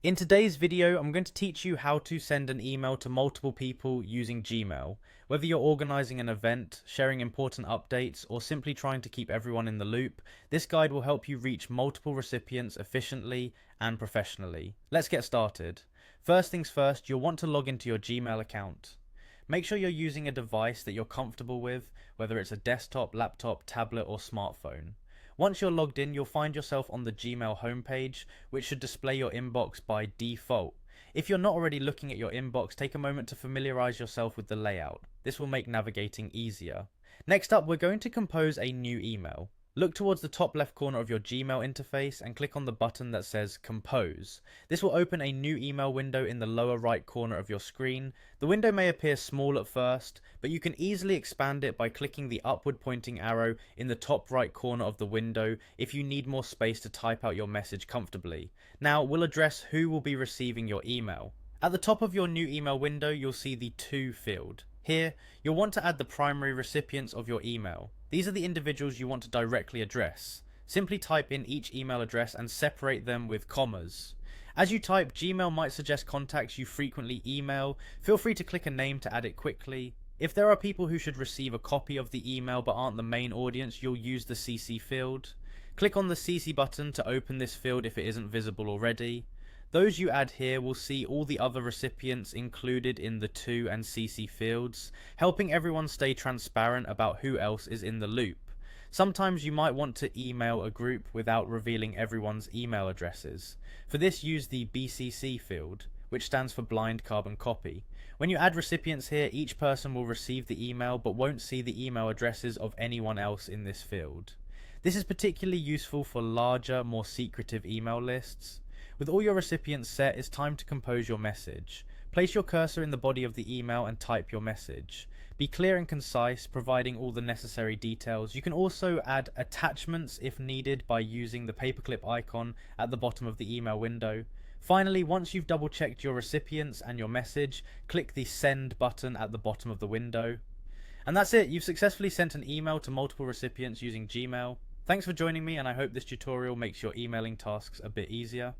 In today's video, I'm going to teach you how to send an email to multiple people using Gmail. Whether you're organizing an event, sharing important updates, or simply trying to keep everyone in the loop, this guide will help you reach multiple recipients efficiently and professionally. Let's get started. First things first, you'll want to log into your Gmail account. Make sure you're using a device that you're comfortable with, whether it's a desktop, laptop, tablet, or smartphone. Once you're logged in, you'll find yourself on the Gmail homepage, which should display your inbox by default. If you're not already looking at your inbox, take a moment to familiarize yourself with the layout. This will make navigating easier. Next up, we're going to compose a new email. Look towards the top left corner of your Gmail interface and click on the button that says Compose. This will open a new email window in the lower right corner of your screen. The window may appear small at first, but you can easily expand it by clicking the upward pointing arrow in the top right corner of the window if you need more space to type out your message comfortably. Now we'll address who will be receiving your email. At the top of your new email window, you'll see the To field. Here, you'll want to add the primary recipients of your email. These are the individuals you want to directly address. Simply type in each email address and separate them with commas. As you type, Gmail might suggest contacts you frequently email. Feel free to click a name to add it quickly. If there are people who should receive a copy of the email but aren't the main audience, you'll use the CC field. Click on the CC button to open this field if it isn't visible already. Those you add here will see all the other recipients included in the To and CC fields, helping everyone stay transparent about who else is in the loop. Sometimes you might want to email a group without revealing everyone's email addresses. For this, use the BCC field, which stands for Blind Carbon Copy. When you add recipients here, each person will receive the email but won't see the email addresses of anyone else in this field. This is particularly useful for larger, more secretive email lists. With all your recipients set, it's time to compose your message. Place your cursor in the body of the email and type your message. Be clear and concise, providing all the necessary details. You can also add attachments if needed by using the paperclip icon at the bottom of the email window. Finally, once you've double checked your recipients and your message, click the Send button at the bottom of the window. And that's it, you've successfully sent an email to multiple recipients using Gmail. Thanks for joining me, and I hope this tutorial makes your emailing tasks a bit easier.